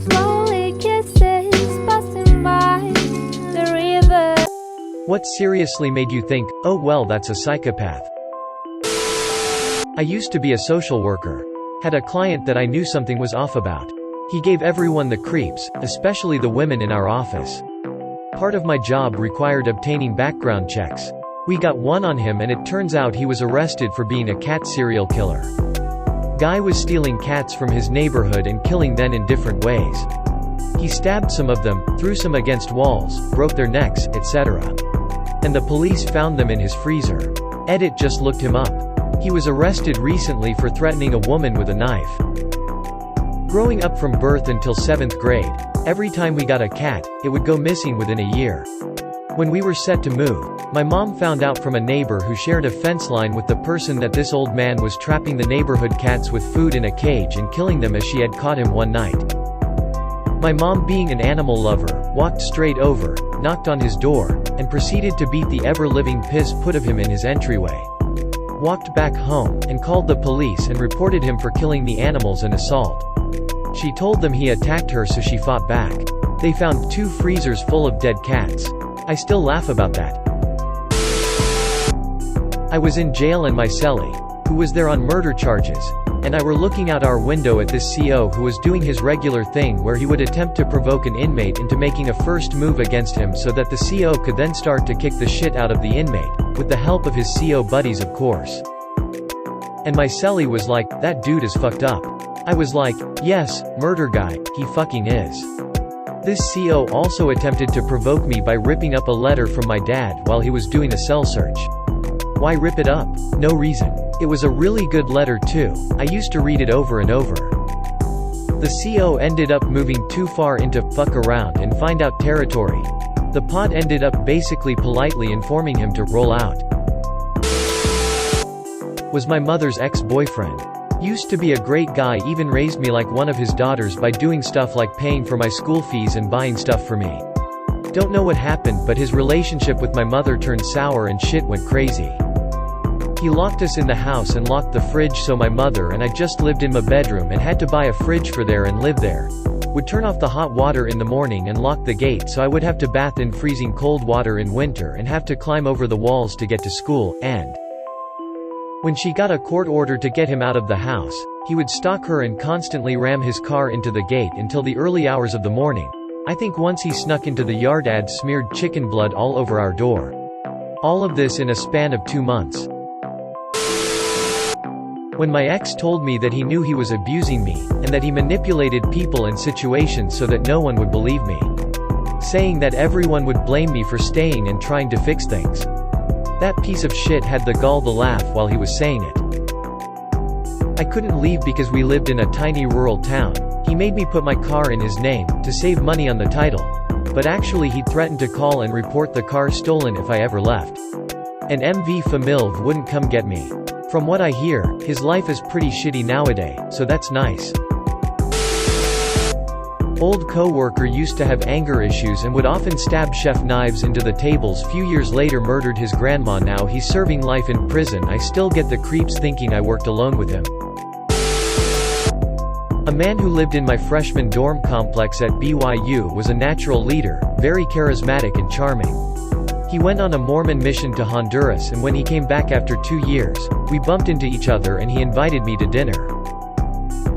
Slowly kisses passing by the river. What seriously made you think, oh well, that's a psychopath? I used to be a social worker. Had a client that I knew something was off about. He gave everyone the creeps, especially the women in our office. Part of my job required obtaining background checks. We got one on him and it turns out he was arrested for being a cat serial killer. Guy was stealing cats from his neighborhood and killing them in different ways. He stabbed some of them, threw some against walls, broke their necks, etc. And the police found them in his freezer. Edit just looked him up. He was arrested recently for threatening a woman with a knife. Growing up from birth until 7th grade, every time we got a cat, it would go missing within a year. When we were set to move, my mom found out from a neighbor who shared a fence line with the person that this old man was trapping the neighborhood cats with food in a cage and killing them as she had caught him one night. My mom, being an animal lover, walked straight over, knocked on his door, and proceeded to beat the ever-living piss put of him in his entryway. Walked back home, and called the police and reported him for killing the animals and assault. She told them he attacked her, so she fought back. They found 2 freezers full of dead cats. I still laugh about that. I was in jail and my cellie, who was there on murder charges, and I were looking out our window at this CO who was doing his regular thing where he would attempt to provoke an inmate into making a first move against him so that the CO could then start to kick the shit out of the inmate, with the help of his CO buddies of course. And my cellie was like, that dude is fucked up. I was like, yes, murder guy, he fucking is. This CO also attempted to provoke me by ripping up a letter from my dad while he was doing a cell search. Why rip it up? No reason. It was a really good letter too. I used to read it over and over. The CO ended up moving too far into fuck around and find out territory. The pod ended up basically politely informing him to roll out. Was my mother's ex-boyfriend. Used to be a great guy, even raised me like one of his daughters by doing stuff like paying for my school fees and buying stuff for me. Don't know what happened, but his relationship with my mother turned sour and shit went crazy. He locked us in the house and locked the fridge, so my mother and I just lived in my bedroom and had to buy a fridge for there and live there. Would turn off the hot water in the morning and lock the gate, so I would have to bath in freezing cold water in winter and have to climb over the walls to get to school, and when she got a court order to get him out of the house, he would stalk her and constantly ram his car into the gate until the early hours of the morning. I think once he snuck into the yard and smeared chicken blood all over our door. All of this in a span of 2 months. When my ex told me that he knew he was abusing me, and that he manipulated people and situations so that no one would believe me. Saying that everyone would blame me for staying and trying to fix things. That piece of shit had the gall to laugh while he was saying it. I couldn't leave because we lived in a tiny rural town. He made me put my car in his name, to save money on the title. But actually he threatened to call and report the car stolen if I ever left. And MV Familv wouldn't come get me. From what I hear, his life is pretty shitty nowadays, so that's nice. Old co-worker used to have anger issues and would often stab chef knives into the tables. Few years later murdered his grandma. Now he's serving life in prison. I still get the creeps thinking I worked alone with him. A man who lived in my freshman dorm complex at BYU was a natural leader, very charismatic and charming. He went on a Mormon mission to Honduras, and when he came back after 2 years, we bumped into each other and he invited me to dinner.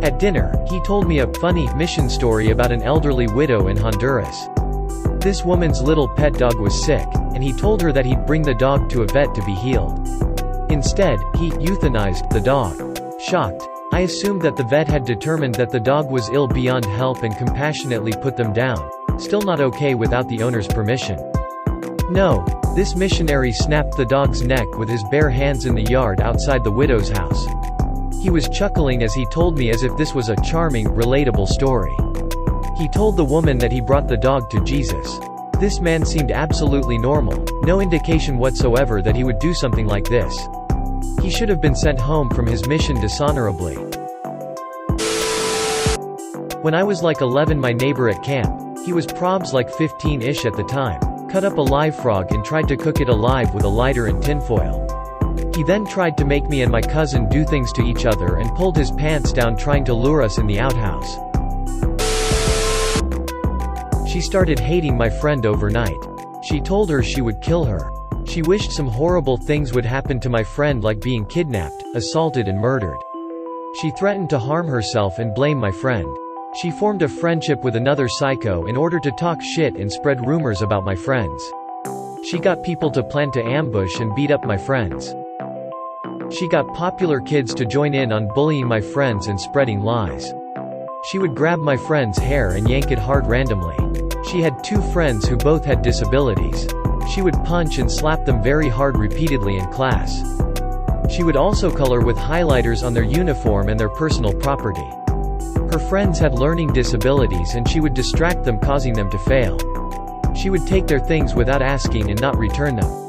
At dinner, he told me a funny mission story about an elderly widow in Honduras. This woman's little pet dog was sick, and he told her that he'd bring the dog to a vet to be healed. Instead, he euthanized the dog. Shocked, I assumed that the vet had determined that the dog was ill beyond help and compassionately put them down. Still not okay without the owner's permission. No, this missionary snapped the dog's neck with his bare hands in the yard outside the widow's house. He was chuckling as he told me as if this was a charming, relatable story. He told the woman that he brought the dog to Jesus. This man seemed absolutely normal, no indication whatsoever that he would do something like this. He should have been sent home from his mission dishonorably. When I was like 11, my neighbor at camp, he was probs like 15-ish at the time, cut up a live frog and tried to cook it alive with a lighter and tinfoil. He then tried to make me and my cousin do things to each other and pulled his pants down trying to lure us in the outhouse. She started hating my friend overnight. She told her she would kill her. She wished some horrible things would happen to my friend, like being kidnapped, assaulted and murdered. She threatened to harm herself and blame my friend. She formed a friendship with another psycho in order to talk shit and spread rumors about my friends. She got people to plan to ambush and beat up my friends. She got popular kids to join in on bullying my friends and spreading lies. She would grab my friend's hair and yank it hard randomly. She had 2 friends who both had disabilities. She would punch and slap them very hard repeatedly in class. She would also color with highlighters on their uniform and their personal property. Her friends had learning disabilities and she would distract them, causing them to fail. She would take their things without asking and not return them.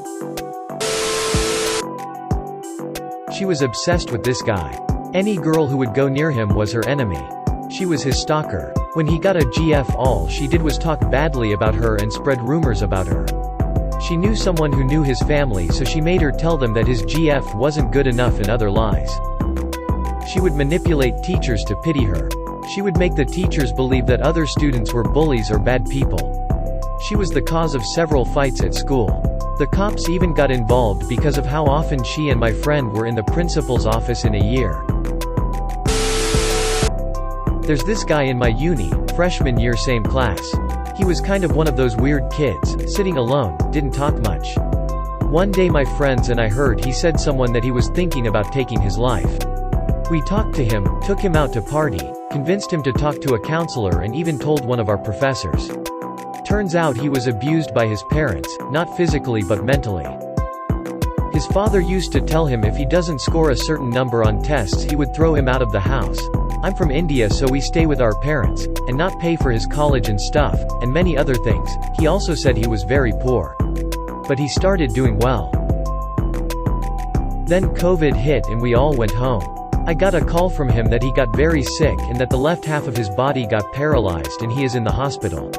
She was obsessed with this guy. Any girl who would go near him was her enemy. She was his stalker. When he got a GF, all she did was talk badly about her and spread rumors about her. She knew someone who knew his family, so she made her tell them that his GF wasn't good enough and other lies. She would manipulate teachers to pity her. She would make the teachers believe that other students were bullies or bad people. She was the cause of several fights at school. The cops even got involved because of how often she and my friend were in the principal's office in a year. There's this guy in my uni, freshman year, same class. He was kind of one of those weird kids, sitting alone, didn't talk much. One day my friends and I heard he said someone that he was thinking about taking his life. We talked to him, took him out to party, convinced him to talk to a counselor and even told one of our professors. Turns out he was abused by his parents, not physically but mentally. His father used to tell him if he doesn't score a certain number on tests he would throw him out of the house. I'm from India, so we stay with our parents, and not pay for his college and stuff, and many other things. He also said he was very poor. But he started doing well. Then COVID hit and we all went home. I got a call from him that he got very sick and that the left half of his body got paralyzed and he is in the hospital.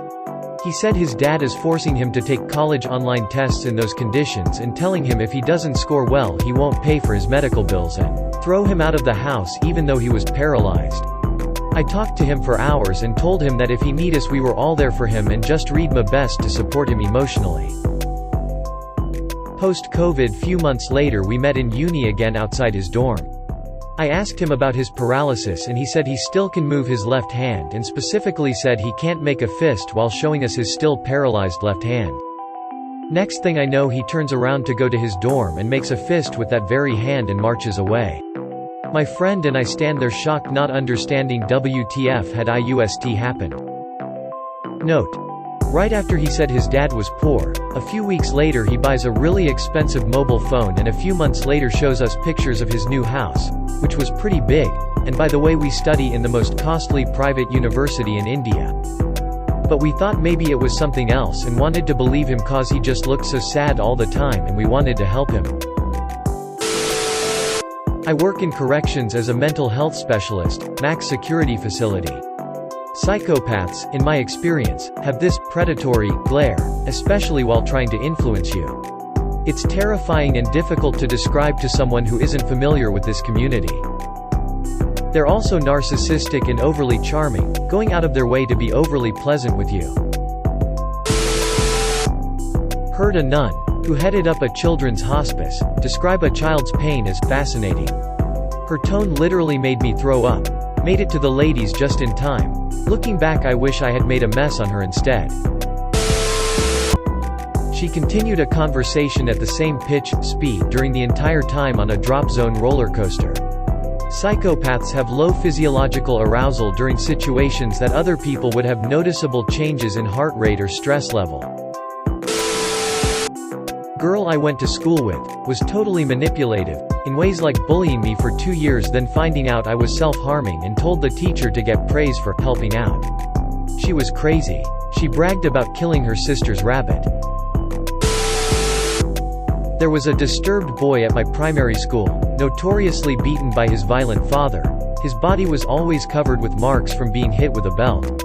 He said his dad is forcing him to take college online tests in those conditions and telling him if he doesn't score well he won't pay for his medical bills and throw him out of the house even though he was paralyzed. I talked to him for hours and told him that if he need us we were all there for him and just read my best to support him emotionally. Post-COVID, few months later we met in uni again outside his dorm. I asked him about his paralysis and he said he still can move his left hand and specifically said he can't make a fist while showing us his still paralyzed left hand. Next thing I know he turns around to go to his dorm and makes a fist with that very hand and marches away. My friend and I stand there shocked, not understanding WTF had IUST happened. Note: right after he said his dad was poor, a few weeks later he buys a really expensive mobile phone and a few months later shows us pictures of his new house, which was pretty big, and by the way we study in the most costly private university in India. But we thought maybe it was something else and wanted to believe him cause he just looked so sad all the time and we wanted to help him. I work in corrections as a mental health specialist, max security facility. Psychopaths, in my experience, have this predatory glare, especially while trying to influence you. It's terrifying and difficult to describe to someone who isn't familiar with this community. They're also narcissistic and overly charming, going out of their way to be overly pleasant with you. Heard a nun, who headed up a children's hospice, describe a child's pain as fascinating. Her tone literally made me throw up. Made it to the ladies just in time. Looking back I wish I had made a mess on her instead. She continued a conversation at the same pitch, speed during the entire time on a drop zone roller coaster. Psychopaths have low physiological arousal during situations that other people would have noticeable changes in heart rate or stress level. Girl I went to school with was totally manipulative, in ways like bullying me for 2 years, then finding out I was self-harming and told the teacher to get praise for helping out. She was crazy. She bragged about killing her sister's rabbit. There was a disturbed boy at my primary school, notoriously beaten by his violent father. His body was always covered with marks from being hit with a belt.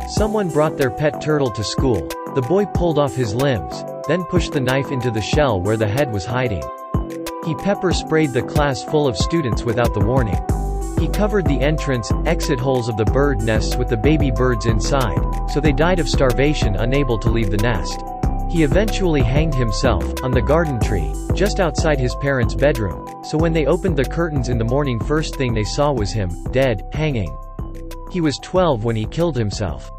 Someone brought their pet turtle to school. The boy pulled off his limbs, then pushed the knife into the shell where the head was hiding. He pepper-sprayed the class full of students without the warning. He covered the entrance, exit holes of the bird nests with the baby birds inside, so they died of starvation unable to leave the nest. He eventually hanged himself, on the garden tree, just outside his parents' bedroom, so when they opened the curtains in the morning first thing they saw was him, dead, hanging. He was 12 when he killed himself.